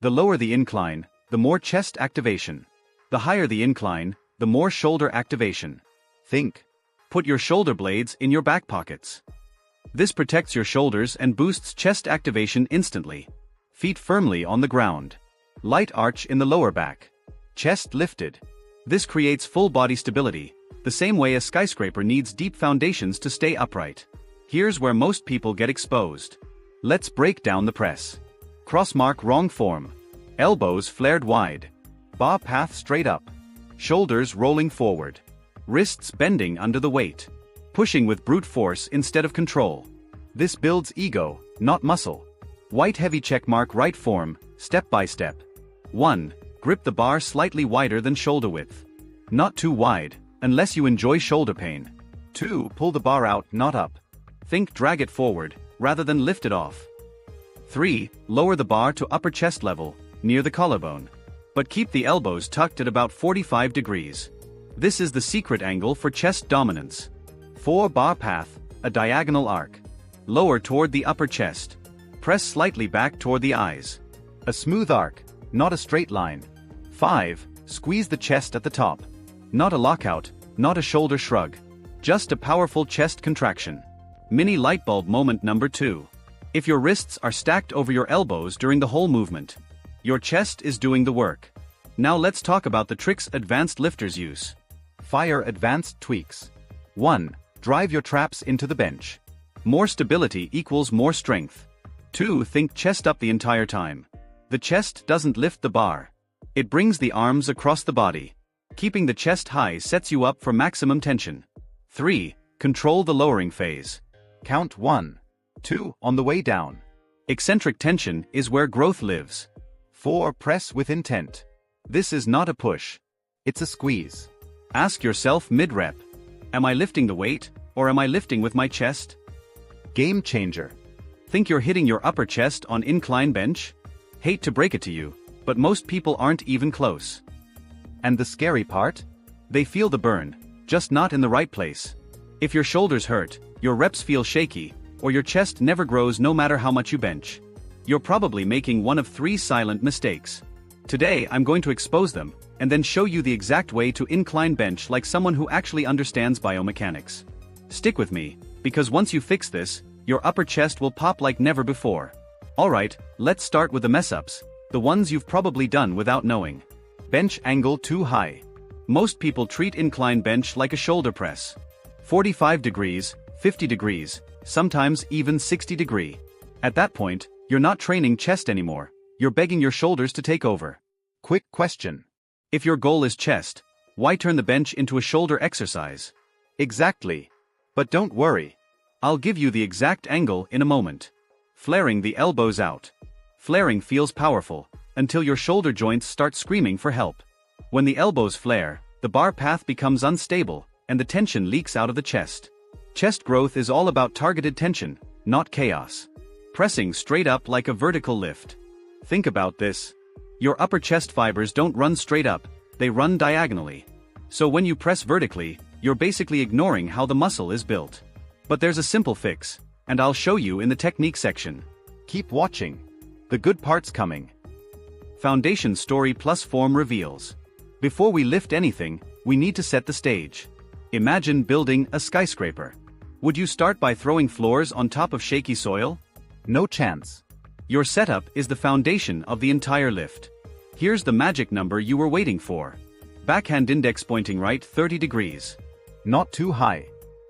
The lower the incline, the more chest activation. The higher the incline, the more shoulder activation. Think. Put your shoulder blades in your back pockets. This protects your shoulders and boosts chest activation instantly. Feet firmly on the ground. Light arch in the lower back. Chest lifted. This creates full body stability, the same way a skyscraper needs deep foundations to stay upright. Here's where most people get exposed. Let's break down the press. Cross mark wrong form. Elbows flared wide. Bar path straight up. Shoulders rolling forward. Wrists bending under the weight. Pushing with brute force instead of control. This builds ego, not muscle. White heavy checkmark right form, step by step. 1. Grip the bar slightly wider than shoulder width. Not too wide, unless you enjoy shoulder pain. 2. Pull the bar out, not up. Think drag it forward, rather than lift it off. 3. Lower the bar to upper chest level, near the collarbone. But keep the elbows tucked at about 45 degrees. This is the secret angle for chest dominance. 4. Bar path, a diagonal arc. Lower toward the upper chest. Press slightly back toward the eyes. A smooth arc, not a straight line. 5. Squeeze the chest at the top. Not a lockout, not a shoulder shrug. Just a powerful chest contraction. Mini light bulb moment number 2. If your wrists are stacked over your elbows during the whole movement, your chest is doing the work. Now let's talk about the tricks advanced lifters use. Fire advanced tweaks. 1. Drive your traps into the bench. More stability equals more strength. 2. Think chest up the entire time. The chest doesn't lift the bar. It brings the arms across the body. Keeping the chest high sets you up for maximum tension. 3. Control the lowering phase. Count 1, 2 on the way down. Eccentric tension is where growth lives. 4. Press with intent. This is not a push. It's a squeeze. Ask yourself mid-rep. Am I lifting the weight, or am I lifting with my chest? Game changer. Think you're hitting your upper chest on incline bench? Hate to break it to you, but most people aren't even close. And the scary part? They feel the burn, just not in the right place. If your shoulders hurt, your reps feel shaky, or your chest never grows no matter how much you bench, you're probably making one of 3 silent mistakes. Today I'm going to expose them, and then show you the exact way to incline bench like someone who actually understands biomechanics. Stick with me, because once you fix this, your upper chest will pop like never before. Alright, let's start with the mess-ups, the ones you've probably done without knowing. Bench angle too high. Most people treat incline bench like a shoulder press. 45 degrees, 50 degrees, sometimes even 60 degree. At that point, you're not training chest anymore, you're begging your shoulders to take over. Quick question. If your goal is chest, why turn the bench into a shoulder exercise? Exactly. But don't worry. I'll give you the exact angle in a moment. Flaring the elbows out. Flaring feels powerful, until your shoulder joints start screaming for help. When the elbows flare, the bar path becomes unstable, and the tension leaks out of the chest. Chest growth is all about targeted tension, not chaos. Pressing straight up like a vertical lift. Think about this. Your upper chest fibers don't run straight up, they run diagonally. So when you press vertically, you're basically ignoring how the muscle is built. But there's a simple fix, and I'll show you in the technique section. Keep watching. The good part's coming. Foundation story plus form reveals. Before we lift anything, we need to set the stage. Imagine building a skyscraper. Would you start by throwing floors on top of shaky soil? No chance. Your setup is the foundation of the entire lift. Here's the magic number you were waiting for. Backhand index pointing right 30 degrees. Not too high.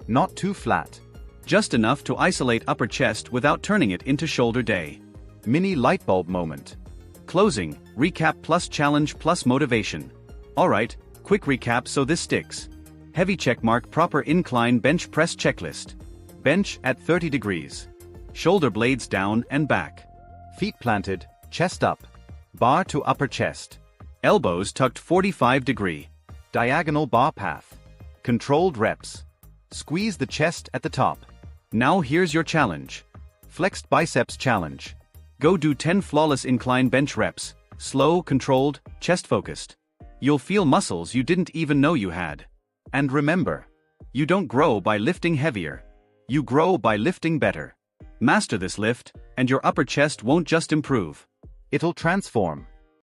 Not too flat. Just enough to isolate upper chest without turning it into shoulder day. Mini light bulb moment. Closing, recap plus challenge plus motivation. Alright, quick recap so this sticks. Heavy checkmark proper incline bench press checklist. Bench at 30 degrees. Shoulder blades down and back. Feet planted, chest up. Bar to upper chest. Elbows tucked 45 degree. Diagonal bar path. Controlled reps. Squeeze the chest at the top. Now here's your challenge. Flexed biceps challenge. Go do 10 flawless incline bench reps, slow, controlled, chest focused. You'll feel muscles you didn't even know you had. And remember, you don't grow by lifting heavier. You grow by lifting better. Master this lift, and your upper chest won't just improve. It'll transform.